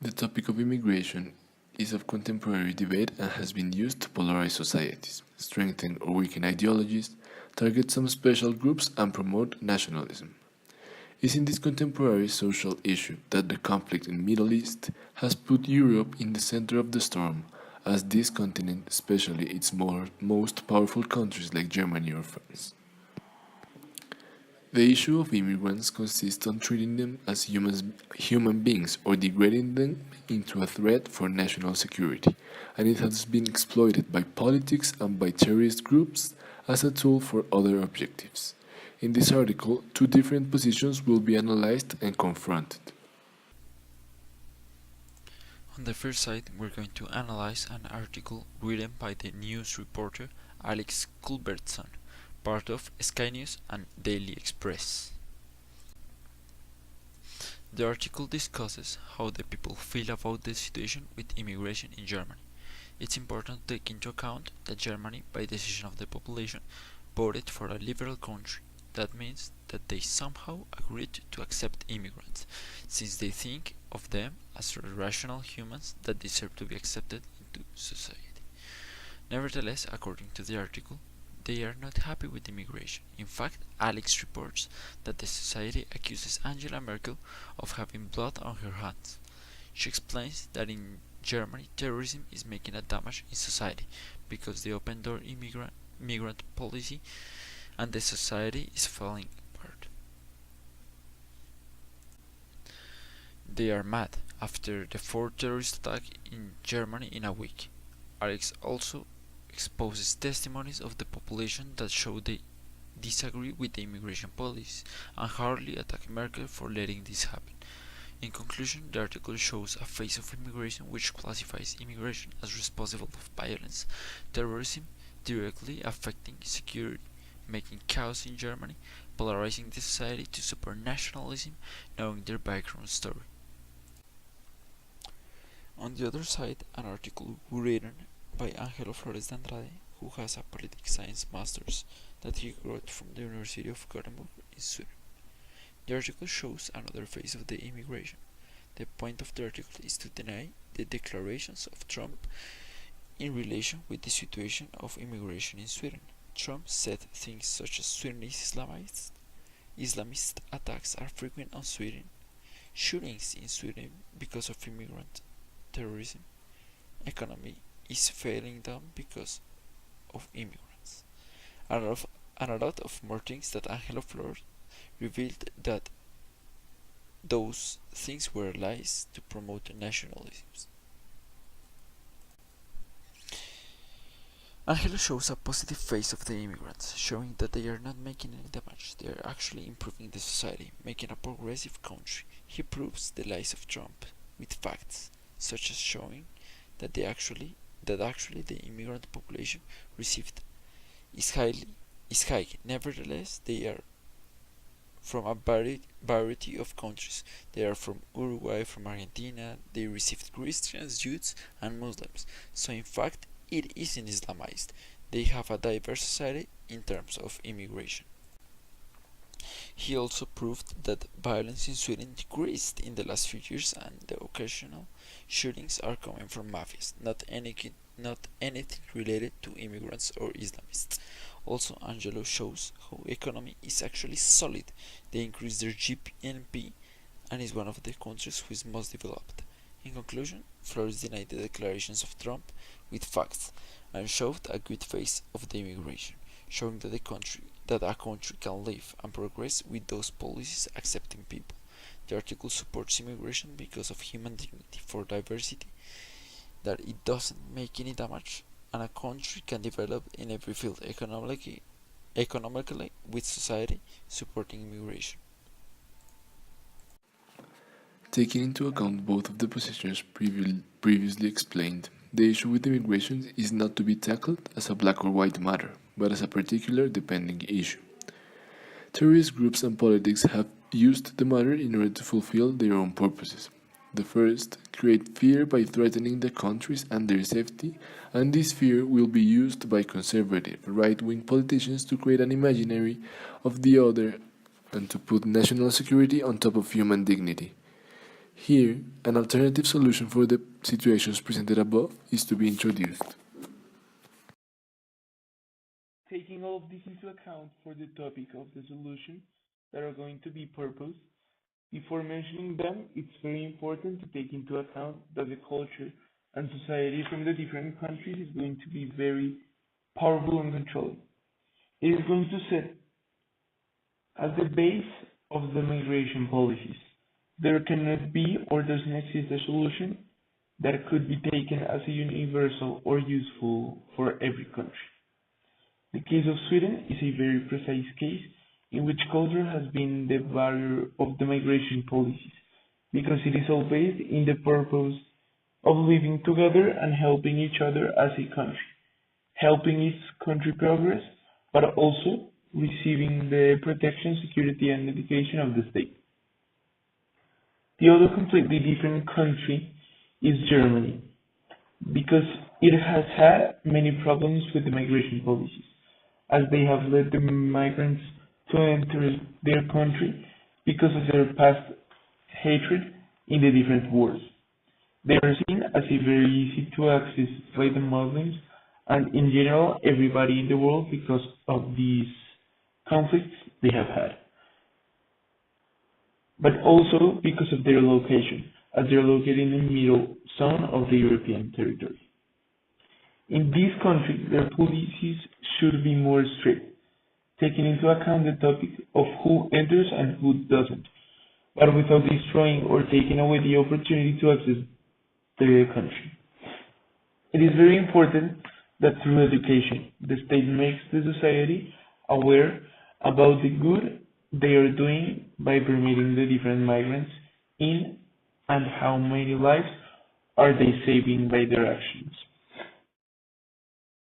The topic of immigration is of contemporary debate and has been used to polarize societies, strengthen or weaken ideologies, target some special groups, and promote nationalism. It is in this contemporary social issue that the conflict in the Middle East has put Europe in the center of the storm, as this continent, especially its most powerful countries like Germany or France. The issue of immigrants consists on treating them as human beings or degrading them into a threat for national security, and it has been exploited by politics and by terrorist groups as a tool for other objectives. In this article, two different positions will be analyzed and confronted. On the first side, we're going to analyze an article written by the news reporter Alex Culbertson, part of Sky News and Daily Express. The article discusses how the people feel about the situation with immigration in Germany. It's important to take into account that Germany, by decision of the population, voted for a liberal country. That means that they somehow agreed to accept immigrants, since they think of them as rational humans that deserve to be accepted into society. Nevertheless, according to the article, they are not happy with immigration. In fact, Alex reports that the society accuses Angela Merkel of having blood on her hands. She explains that in Germany, terrorism is making a damage in society because the open-door migrant policy and the society is falling apart. They are mad after the fourth terrorist attack in Germany in a week. Alex also exposes testimonies of the population that show they disagree with the immigration policies and hardly attack Merkel for letting this happen. In conclusion, the article shows a face of immigration which classifies immigration as responsible for violence, terrorism, directly affecting security, making chaos in Germany, polarizing the society to support nationalism, knowing their background story. On the other side, an article written by Angelo Flores de Andrade, who has a political science master's that he got from the University of Gothenburg in Sweden. The article shows another face of the immigration. The point of the article is to deny the declarations of Trump in relation with the situation of immigration in Sweden. Trump said things such as Sudanese Islamist attacks are frequent on Sweden, shootings in Sweden because of immigrant terrorism, economy is failing them because of immigrants, and a lot of more things that Angelo Flores revealed that those things were lies to promote nationalism. Angelo shows a positive face of the immigrants, showing that they are not making any damage, they are actually improving the society, making a progressive country. He proves the lies of Trump with facts, such as showing that actually the immigrant population received is high. Nevertheless, they are from a variety of countries. They are from Uruguay, from Argentina. They received Christians, Jews, and Muslims. So in fact, it isn't Islamized. They have a diverse society in terms of immigration. He also proved that violence in Sweden decreased in the last few years and the occasional shootings are coming from mafias, not anything related to immigrants or Islamists. Also, Angelo shows how economy is actually solid. They increased their GNP and is one of the countries who is most developed. In conclusion, Flores denied the declarations of Trump with facts and showed a good face of the immigration, showing that a country can live and progress with those policies accepting people. The article supports immigration because of human dignity, for diversity, that it doesn't make any damage, and a country can develop in every field economically with society supporting immigration. Taking into account both of the positions previously explained, the issue with immigration is not to be tackled as a black or white matter, but as a particular depending issue. Terrorist groups and politics have used the matter in order to fulfill their own purposes. The first, create fear by threatening the countries and their safety, and this fear will be used by conservative, right-wing politicians to create an imaginary of the other and to put national security on top of human dignity. Here, an alternative solution for the situations presented above is to be introduced. Taking all of this into account for the topic of the solution that are going to be proposed, before mentioning them, it's very important to take into account that the culture and society from the different countries is going to be very powerful and controlling. It is going to set as the base of the migration policies. There cannot be or doesn't exist a solution that could be taken as a universal or useful for every country. The case of Sweden is a very precise case in which culture has been the barrier of the migration policies, because it is all based in the purpose of living together and helping each other as a country, helping its country progress, but also receiving the protection, security, and education of the state. The other completely different country is Germany, because it has had many problems with the migration policies, as they have let the migrants to enter their country because of their past hatred in the different wars. They are seen as a very easy to access by the Muslims and in general everybody in the world because of these conflicts they have had. But also because of their location, as they are located in the middle zone of the European territory. In this country, their policies should be more strict, taking into account the topic of who enters and who doesn't, but without destroying or taking away the opportunity to access the country. It is very important that through education, the state makes the society aware about the good they are doing by permitting the different migrants in and how many lives are they saving by their actions.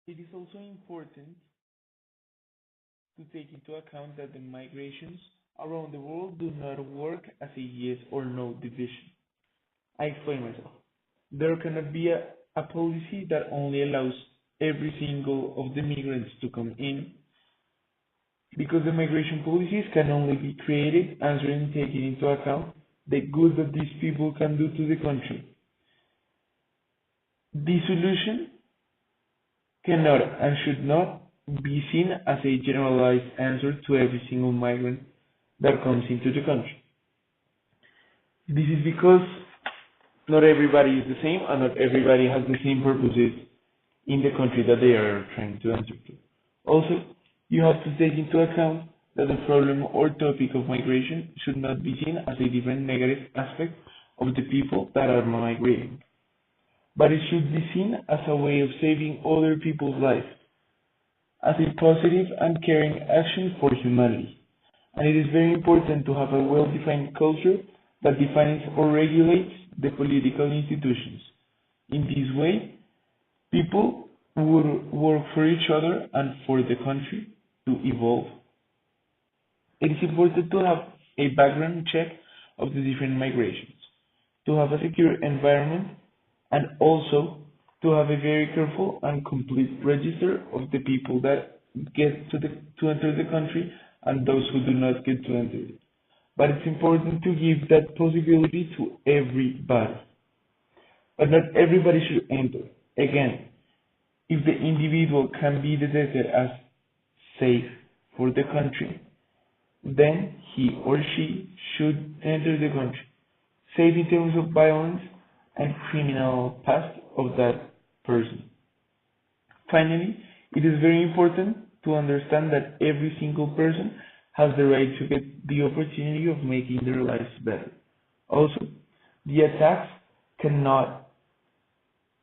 It is also important to take into account that the migrations around the world do not work as a yes or no division. I explain myself. There cannot be a policy that only allows every single of the migrants to come in, because the migration policies can only be created answering taking into account the good that these people can do to the country. The solution cannot and should not be seen as a generalized answer to every single migrant that comes into the country. This is because not everybody is the same and not everybody has the same purposes in the country that they are trying to enter to. Also, you have to take into account that the problem or topic of migration should not be seen as a different negative aspect of the people that are migrating, but it should be seen as a way of saving other people's lives, as a positive and caring action for humanity. And it is very important to have a well-defined culture that defines or regulates the political institutions. In this way, people would work for each other and for the country to evolve. It is important to have a background check of the different migrations, to have a secure environment, and also to have a very careful and complete register of the people that get to enter the country and those who do not get to enter it. But it's important to give that possibility to everybody. But not everybody should enter. Again, if the individual can be detected as safe for the country, then he or she should enter the country, safe in terms of violence and criminal past of that person. Finally, it is very important to understand that every single person has the right to get the opportunity of making their lives better. Also, the attacks cannot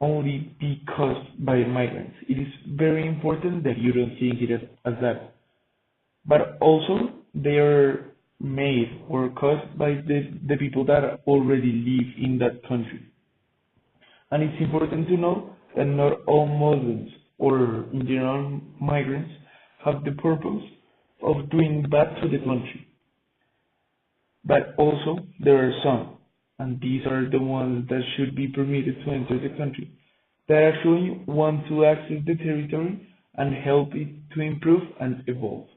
only be caused by migrants. It is very important that you don't think it as that. But also, they are made or caused by the people that already live in that country. And it's important to know that not all Muslims or in general migrants have the purpose of doing bad to the country. But also there are some, and these are the ones that should be permitted to enter the country, that actually want to access the territory and help it to improve and evolve.